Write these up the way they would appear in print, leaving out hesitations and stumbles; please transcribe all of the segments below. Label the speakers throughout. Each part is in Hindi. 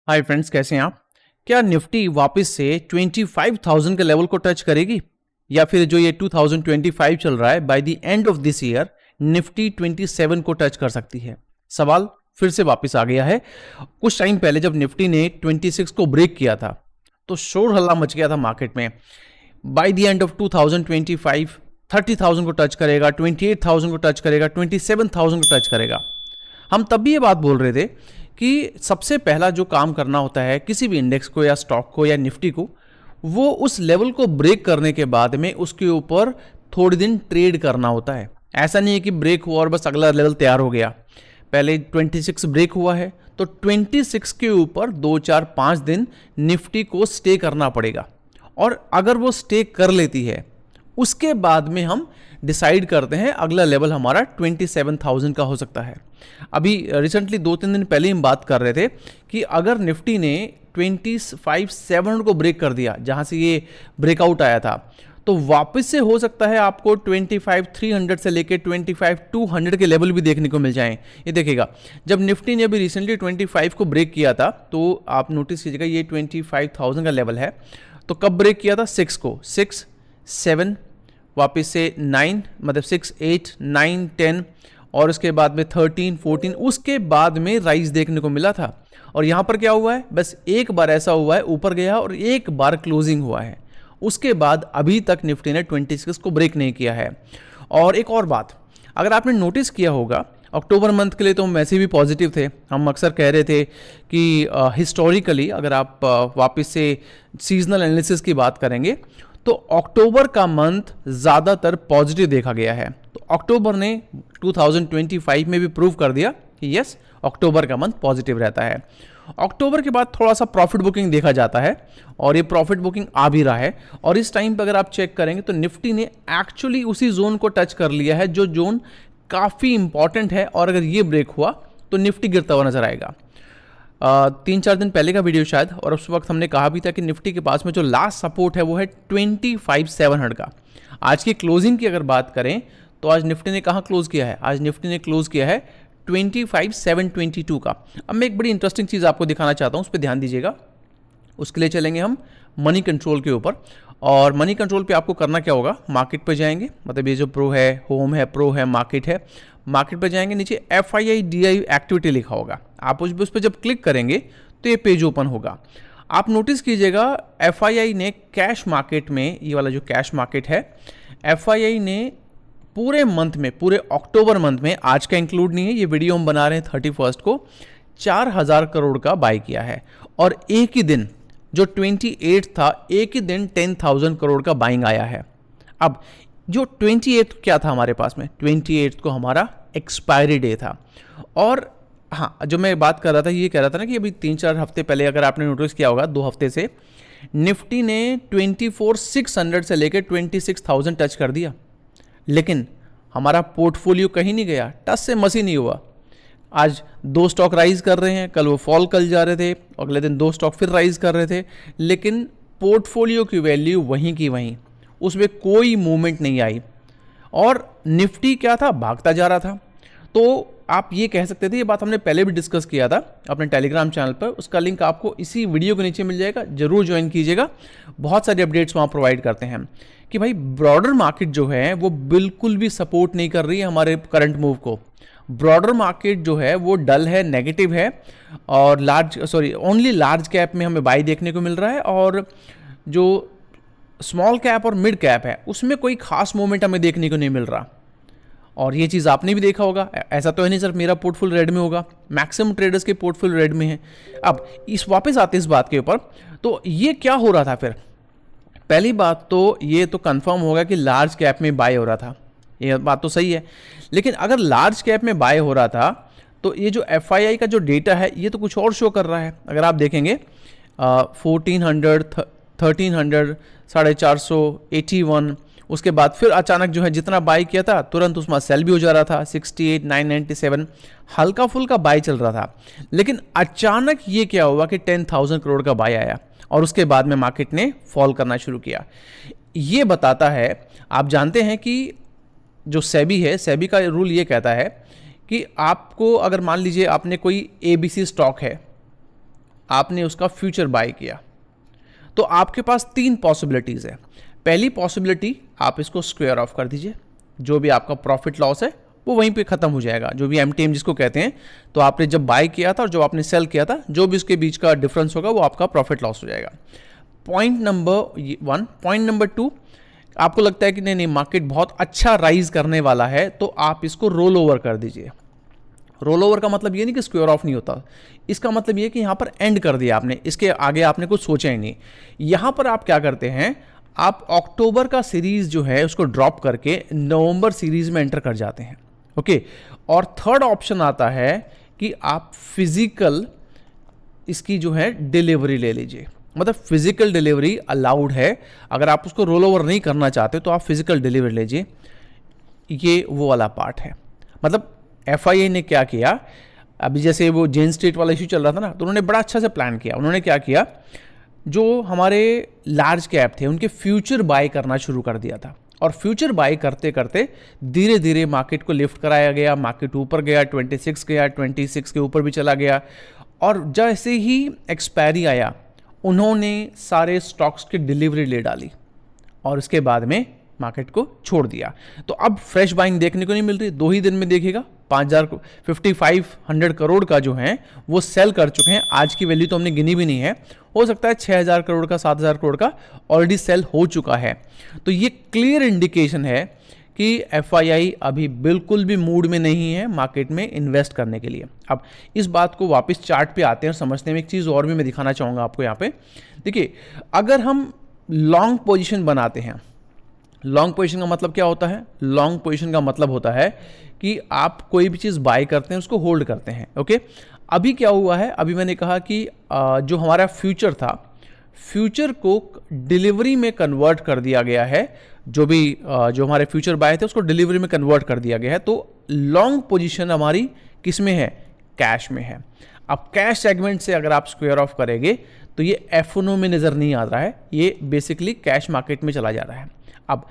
Speaker 1: हाय फ्रेंड्स, कैसे हैं आप? क्या निफ्टी वापस से 25,000 के लेवल को टच करेगी या फिर जो ये 2025 चल रहा है by the end of this year Nifty 27 को टच कर सकती है? सवाल फिर से वापस आ गया है। कुछ टाइम पहले जब निफ्टी ने 26 को ब्रेक किया था तो शोर हल्ला मच गया था मार्केट में। बाय द एंड ऑफ 2025 30,000 को टच करेगा, 28,000 को टच करेगा, 27,000 को टच करेगा। हम तब भी ये बात बोल रहे थे कि सबसे पहला जो काम करना होता है किसी भी इंडेक्स को या स्टॉक को या निफ्टी को, वो उस लेवल को ब्रेक करने के बाद में उसके ऊपर थोड़े दिन ट्रेड करना होता है। ऐसा नहीं है कि ब्रेक हुआ और बस अगला लेवल तैयार हो गया। पहले 26 ब्रेक हुआ है तो 26 के ऊपर 2 4 5 दिन निफ्टी को स्टे करना पड़ेगा, और अगर वो स्टे कर लेती है उसके बाद में हम डिसाइड करते हैं अगला लेवल हमारा 27,000 का हो सकता है। अभी रिसेंटली 2-3 दिन पहले हम बात कर रहे थे कि अगर निफ्टी ने 25,700 को ब्रेक कर दिया, जहां से ये ब्रेकआउट आया था, तो वापस से हो सकता है आपको 25,300 से लेके 25,200 के लेवल भी देखने को मिल जाएं। ये देखिएगा, जब निफ्टी ने अभी रिसेंटली 25 को ब्रेक किया था तो आप नोटिस कीजिएगा ये 25,000 का लेवल है। तो कब ब्रेक किया था? 6 को, 6 7 वापस से 9, मतलब 6 8 9 10 और उसके बाद में 13 14, उसके बाद में राइज देखने को मिला था। और यहाँ पर क्या हुआ है? बस एक बार ऐसा हुआ है, ऊपर गया और एक बार क्लोजिंग हुआ है। उसके बाद अभी तक निफ्टी ने 26 को ब्रेक नहीं किया है। और एक और बात, अगर आपने नोटिस किया होगा, अक्टूबर मंथ के लिए तो हम वैसे भी पॉजिटिव थे। हम अक्सर कह रहे थे कि हिस्टोरिकली अगर आप वापस से सीजनल एनालिसिस की बात करेंगे तो अक्टूबर का मंथ ज़्यादातर पॉजिटिव देखा गया है। तो अक्टूबर ने 2025 में भी प्रूव कर दिया कि यस, अक्टूबर का मंथ पॉजिटिव रहता है। अक्टूबर के बाद थोड़ा सा प्रॉफिट बुकिंग देखा जाता है और ये प्रॉफिट बुकिंग आ भी रहा है। और इस टाइम पर अगर आप चेक करेंगे तो निफ्टी ने एक्चुअली उसी जोन को टच कर लिया है जो जोन काफ़ी इंपॉर्टेंट है, और अगर ये ब्रेक हुआ तो निफ्टी गिरता हुआ नजर आएगा। 3-4 दिन पहले का वीडियो शायद, और उस वक्त हमने कहा भी था कि निफ्टी के पास में जो लास्ट सपोर्ट है वो है 25,700 का। आज की क्लोजिंग की अगर बात करें तो आज निफ्टी ने कहाँ क्लोज किया है? आज निफ्टी ने क्लोज किया है 25,722 का। अब मैं एक बड़ी इंटरेस्टिंग चीज़ आपको दिखाना चाहता हूँ, उस पर ध्यान दीजिएगा। उसके लिए चलेंगे हम मनी कंट्रोल के ऊपर, और मनी कंट्रोल पे आपको करना क्या होगा? मार्केट पे जाएंगे, मतलब ये जो प्रो है, होम है, प्रो है, मार्केट है। मार्केट पे जाएंगे, नीचे FII/DI एक्टिविटी लिखा होगा, आप उस पर जब क्लिक करेंगे तो ये पेज ओपन होगा। आप नोटिस कीजिएगा FII ने कैश मार्केट में, ये वाला जो कैश मार्केट है, FII ने पूरे मंथ में, पूरे अक्टूबर मंथ में, आज का इंक्लूड नहीं है, ये वीडियो हम बना रहे हैं 31 को, 4,000 करोड़ का बाय किया है। और एक ही दिन जो 28 था, एक ही दिन 10,000 करोड़ का बाइंग आया है। अब जो 28 क्या था हमारे पास में? 28 को हमारा एक्सपायरी डे था। और हाँ, जो मैं बात कर रहा था, ये कह रहा था ना कि अभी 3-4 हफ्ते पहले अगर आपने नोटिस किया होगा, 2 हफ्ते से निफ्टी ने 24,600 से लेकर 26,000 टच कर दिया, लेकिन हमारा पोर्टफोलियो कहीं नहीं गया, टच से मसी नहीं हुआ। आज 2 स्टॉक राइज कर रहे हैं, कल वो फॉल कर जा रहे थे, अगले दिन 2 स्टॉक फिर राइज कर रहे थे, लेकिन पोर्टफोलियो की वैल्यू वहीं की वहीं, उसमें कोई मूवमेंट नहीं आई। और निफ्टी क्या था? भागता जा रहा था। तो आप ये कह सकते थे, ये बात हमने पहले भी डिस्कस किया था अपने टेलीग्राम चैनल पर, उसका लिंक आपको इसी वीडियो के नीचे मिल जाएगा, जरूर ज्वाइन कीजिएगा। बहुत सारे अपडेट्स वहाँ प्रोवाइड करते हैं कि भाई ब्रॉडर मार्केट जो है वो बिल्कुल भी सपोर्ट नहीं कर रही है हमारे करंट मूव को। ब्रॉडर मार्केट जो है वो डल है, नेगेटिव है, और ओनली लार्ज कैप में हमें बाई देखने को मिल रहा है, और जो स्मॉल कैप और मिड कैप है उसमें कोई खास मूवमेंट हमें देखने को नहीं मिल रहा। और ये चीज़ आपने भी देखा होगा, ऐसा तो है नहीं सिर्फ मेरा पोर्टफोलियो रेड में होगा, मैक्सिमम ट्रेडर्स के पोर्टफोलियो रेड में है। अब वापस आते इस बात के ऊपर, तो ये क्या हो रहा था फिर? पहली बात तो ये तो कंफर्म होगा कि लार्ज कैप में बाय हो रहा था, ये बात तो सही है। लेकिन अगर लार्ज कैप में बाय हो रहा था तो ये जो FII का जो डेटा है ये तो कुछ और शो कर रहा है। अगर आप देखेंगे 1400, 1300, 450, 81, उसके बाद फिर अचानक जो है जितना बाय किया था तुरंत उसमें सेल भी हो जा रहा था, 68, 997, हल्का फुल्का बाय चल रहा था। लेकिन अचानक ये क्या हुआ कि 10,000 करोड़ का बाय आया, और उसके बाद में मार्केट ने फॉल करना शुरू किया। ये बताता है, आप जानते हैं कि जो सेबी है, सेबी का रूल ये कहता है कि आपको, अगर मान लीजिए आपने कोई ABC स्टॉक है आपने उसका फ्यूचर बाय किया, तो आपके पास 3 पॉसिबिलिटीज़ है। पहली पॉसिबिलिटी, आप इसको स्क्वायर ऑफ कर दीजिए, जो भी आपका प्रॉफिट लॉस है वो वहीं पे ख़त्म हो जाएगा, जो भी MTM जिसको कहते हैं। तो आपने जब बाय किया था और जो आपने सेल किया था, जो भी उसके बीच का डिफरेंस होगा वो आपका प्रॉफिट लॉस हो जाएगा। Point number 1। पॉइंट नंबर 2, आपको लगता है कि नहीं मार्केट बहुत अच्छा राइज करने वाला है, तो आप इसको रोल ओवर कर दीजिए। रोल ओवर का मतलब ये नहीं कि स्क्वायर ऑफ नहीं होता, इसका मतलब ये कि यहाँ पर एंड कर दिया आपने, इसके आगे आपने कुछ सोचा ही नहीं। यहाँ पर आप क्या करते हैं, आप अक्टूबर का सीरीज जो है उसको ड्रॉप करके नवंबर सीरीज में एंटर कर जाते हैं। ओके, और थर्ड ऑप्शन आता है कि आप फिजिकल इसकी जो है डिलीवरी ले लीजिए, मतलब फिजिकल डिलीवरी अलाउड है। अगर आप उसको रोल ओवर नहीं करना चाहते तो आप फिजिकल डिलीवरी लीजिए। ये वो वाला पार्ट है। मतलब FIA ने क्या किया, अभी जैसे वो जेन स्ट्रीट वाला इशू चल रहा था ना, तो उन्होंने बड़ा अच्छा से प्लान किया। उन्होंने क्या किया, जो हमारे लार्ज कैप थे उनके फ्यूचर बाय करना शुरू कर दिया था, और फ्यूचर बाय करते करते धीरे धीरे मार्केट को लिफ्ट कराया गया। मार्केट ऊपर गया, 26 गया, 26 के ऊपर भी चला गया, और जैसे ही एक्सपायरी आया उन्होंने सारे स्टॉक्स की डिलीवरी ले डाली और उसके बाद में मार्केट को छोड़ दिया। तो अब फ्रेश बाइंग देखने को नहीं मिल रही। 2 ही दिन में देखिएगा 5500 करोड़ का जो है वो सेल कर चुके हैं। आज की वैल्यू तो हमने गिनी भी नहीं है, हो सकता है 6000 करोड़ का, 7000 करोड़ का ऑलरेडी सेल हो चुका है। तो ये क्लियर इंडिकेशन है कि FII अभी बिल्कुल भी मूड में नहीं है मार्केट में इन्वेस्ट करने के लिए। अब इस बात को वापस चार्ट पे आते हैं और समझते हैं। एक चीज़ और भी मैं दिखाना चाहूँगा आपको यहाँ पे। देखिए, अगर हम लॉन्ग पोजीशन बनाते हैं, लॉन्ग पोजीशन का मतलब क्या होता है, लॉन्ग पोजीशन का मतलब होता है कि आप कोई भी चीज़ बाय करते हैं उसको होल्ड करते हैं। ओके, अभी क्या हुआ है, अभी मैंने कहा कि जो हमारा फ्यूचर था, फ्यूचर को डिलीवरी में कन्वर्ट कर दिया गया है। जो हमारे फ्यूचर बाय थे उसको डिलीवरी में कन्वर्ट कर दिया गया है। तो लॉन्ग पोजीशन हमारी किस में है, कैश में है। अब कैश सेगमेंट से अगर आप स्क्वायर ऑफ करेंगे तो ये FNO में नज़र नहीं आ रहा है, ये बेसिकली कैश मार्केट में चला जा रहा है। अब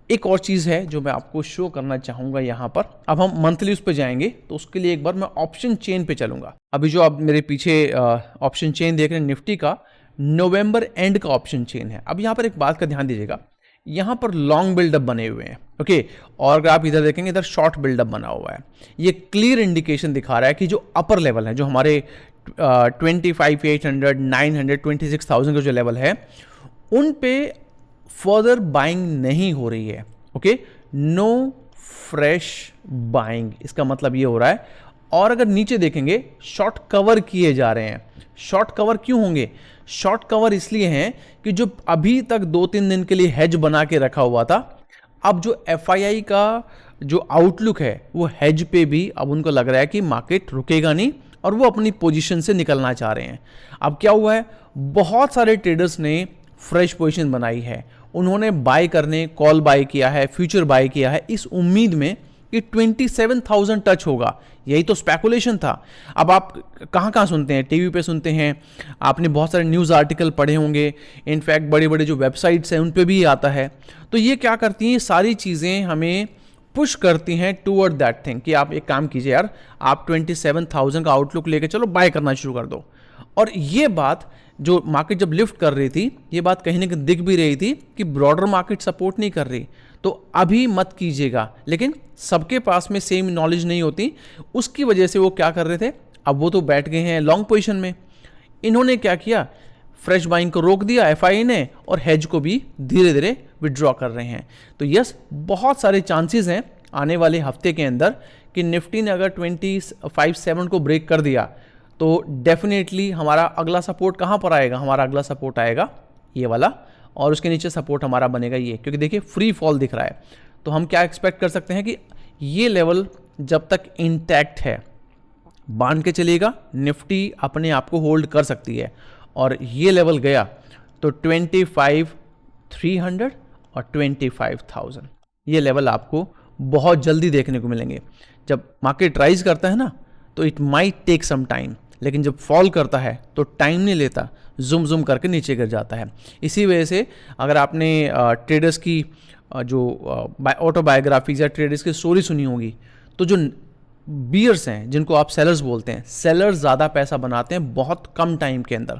Speaker 1: एक और चीज़ है जो मैं आपको शो करना चाहूँगा यहाँ पर। अब हम मंथली उस पर जाएंगे, तो उसके लिए एक बार मैं ऑप्शन चेन पे चलूँगा। अभी जो आप मेरे पीछे ऑप्शन चेन देख रहे हैं, निफ्टी का नवंबर एंड का ऑप्शन चेन है। अब यहाँ पर एक बात का ध्यान दीजिएगा, यहाँ पर लॉन्ग बिल्डअप बने हुए हैं। ओके, और अगर आप इधर देखेंगे, इधर शॉर्ट बिल्डअप बना हुआ है। ये क्लियर इंडिकेशन दिखा रहा है कि जो अपर लेवल है, जो हमारे 25,800, 900, 26,000 का जो लेवल है, उन पे फर्दर बाइंग नहीं हो रही है। ओके, नो फ्रेश बाइंग, इसका मतलब ये हो रहा है। और अगर नीचे देखेंगे, शॉर्ट कवर किए जा रहे हैं। शॉर्ट कवर क्यों होंगे, शॉर्ट कवर इसलिए हैं कि जो अभी तक 2-3 दिन के लिए हेज बना के रखा हुआ था, अब जो FII का जो आउटलुक है वो हेज पे भी अब उनको लग रहा है कि मार्केट रुकेगा नहीं, और वो अपनी पोजीशन से निकलना चाह रहे हैं। अब क्या हुआ है, बहुत सारे ट्रेडर्स ने फ्रेश पोजीशन बनाई है, उन्होंने बाय करने कॉल बाय किया है, फ्यूचर बाय किया है, इस उम्मीद में कि 27,000 टच होगा। यही तो स्पेकुलेशन था। अब आप कहाँ कहाँ सुनते हैं, टीवी पे सुनते हैं, आपने बहुत सारे न्यूज़ आर्टिकल पढ़े होंगे, इनफैक्ट बड़े बड़े जो वेबसाइट्स हैं उन पे भी आता है। तो ये क्या करती हैं, ये सारी चीज़ें हमें पुश करती हैं टूवर्ड दैट थिंग कि आप एक काम कीजिए यार, आप 27,000 का आउटलुक लेके चलो, बाय करना शुरू कर दो। और ये बात जो मार्केट जब लिफ्ट कर रही थी, ये बात कहीं ना कहीं दिख भी रही थी कि ब्रॉडर मार्केट सपोर्ट नहीं कर रही, तो अभी मत कीजिएगा। लेकिन सबके पास में सेम नॉलेज नहीं होती, उसकी वजह से वो क्या कर रहे थे, अब वो तो बैठ गए हैं लॉन्ग पोजीशन में। इन्होंने क्या किया, फ्रेश बाइंग को रोक दिया FII ने, और हेज को भी धीरे धीरे विड्रॉ कर रहे हैं। तो यस, बहुत सारे चांसेस हैं आने वाले हफ्ते के अंदर कि निफ्टी ने अगर 25,700 को ब्रेक कर दिया तो डेफिनेटली हमारा अगला सपोर्ट कहाँ पर आएगा, हमारा अगला सपोर्ट आएगा ये वाला, और उसके नीचे सपोर्ट हमारा बनेगा ये, क्योंकि देखिए फ्री फॉल दिख रहा है। तो हम क्या एक्सपेक्ट कर सकते हैं कि ये लेवल जब तक इंटैक्ट है, बांध के चलेगा, निफ्टी अपने आप को होल्ड कर सकती है। और ये लेवल गया तो 25,300 और 25,000 ये लेवल आपको बहुत जल्दी देखने को मिलेंगे। जब मार्केट राइज करता है ना, तो it might take some time, लेकिन जब फॉल करता है तो टाइम नहीं लेता, जुम जुम करके नीचे गिर जाता है। इसी वजह से अगर आपने ट्रेडर्स की जो ऑटोबायोग्राफीज या ट्रेडर्स की स्टोरी सुनी होगी, तो जो बियर्स हैं जिनको आप सेलर्स बोलते हैं, सेलर्स ज़्यादा पैसा बनाते हैं बहुत कम टाइम के अंदर,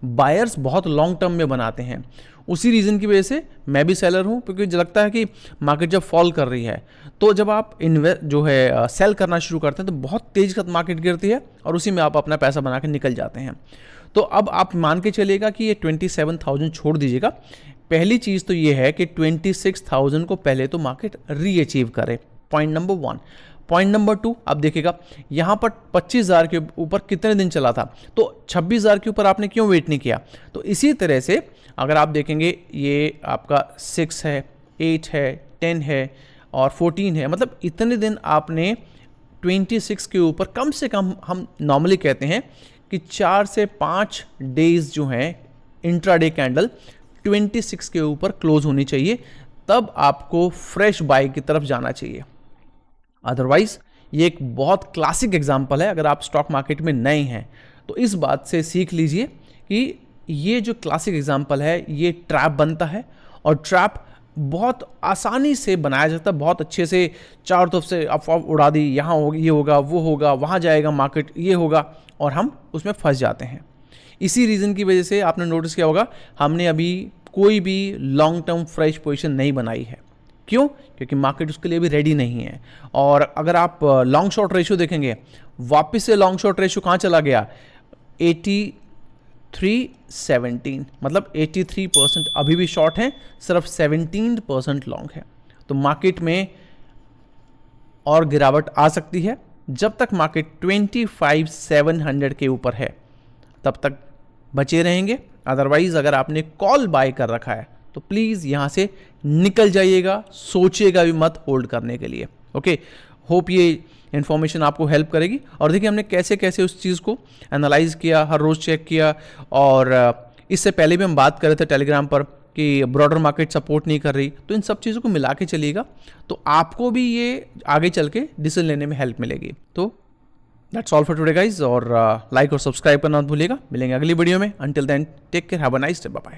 Speaker 1: बायर्स बहुत लॉन्ग टर्म में बनाते हैं। उसी रीज़न की वजह से मैं भी सेलर हूँ, क्योंकि मुझे लगता है कि मार्केट जब फॉल कर रही है तो जब आप सेल करना शुरू करते हैं तो बहुत तेज़ का मार्केट गिरती है और उसी में आप अपना पैसा बना के निकल जाते हैं। तो अब आप मान के चलिएगा कि ये 27,000 छोड़ दीजिएगा। पहली चीज़ तो ये है कि 26,000 को पहले तो मार्केट रीअचीव करे, पॉइंट नंबर 1। पॉइंट नंबर 2, आप देखिएगा यहाँ पर 25,000 के ऊपर कितने दिन चला था, तो 26,000 के ऊपर आपने क्यों वेट नहीं किया। तो इसी तरह से अगर आप देखेंगे ये आपका 6 है, 8 है, 10 है और 14 है, मतलब इतने दिन आपने 26 के ऊपर कम से कम, हम नॉर्मली कहते हैं कि 4 से 5 डेज जो हैं इंट्राडे कैंडल 26 के ऊपर क्लोज होनी चाहिए, तब आपको फ्रेश बाय की तरफ जाना चाहिए। अदरवाइज ये एक बहुत क्लासिक एग्जांपल है। अगर आप स्टॉक मार्केट में नए हैं तो इस बात से सीख लीजिए कि ये जो क्लासिक एग्जांपल है ये ट्रैप बनता है, और ट्रैप बहुत आसानी से बनाया जाता है, बहुत अच्छे से चारों तरफ से अफवाह उड़ा दी, यहाँ हो, ये होगा, वो होगा, वहाँ जाएगा मार्केट, ये होगा, और हम उसमें फंस जाते हैं। इसी रीज़न की वजह से आपने नोटिस किया होगा हमने अभी कोई भी लॉन्ग टर्म फ्रेश पोजीशन नहीं बनाई है। क्यों? क्योंकि मार्केट उसके लिए भी रेडी नहीं है। और अगर आप लॉन्ग शॉर्ट रेशियो देखेंगे, वापस से लॉन्ग शॉर्ट रेशियो कहाँ चला गया, 83-17, मतलब 83% अभी भी शॉर्ट है, सिर्फ 17% लॉन्ग है। तो मार्केट में और गिरावट आ सकती है। जब तक मार्केट 25,700 के ऊपर है तब तक बचे रहेंगे। अदरवाइज अगर आपने कॉल बाय कर रखा है तो प्लीज़ यहाँ से निकल जाइएगा, सोचिएगा भी मत होल्ड करने के लिए। ओके, होप ये इन्फॉर्मेशन आपको हेल्प करेगी। और देखिए हमने कैसे कैसे उस चीज़ को एनालाइज किया, हर रोज़ चेक किया, और इससे पहले भी हम बात कर रहे थे टेलीग्राम पर कि ब्रॉडर मार्केट सपोर्ट नहीं कर रही। तो इन सब चीज़ों को मिला के चलिएगा तो आपको भी ये आगे चल के डिसीजन लेने में हेल्प मिलेगी। तो that's all for today guys, और लाइक और सब्सक्राइब करना मत भूलिएगा। मिलेंगे अगली वीडियो में। Until then take care, have a nice day, bye bye.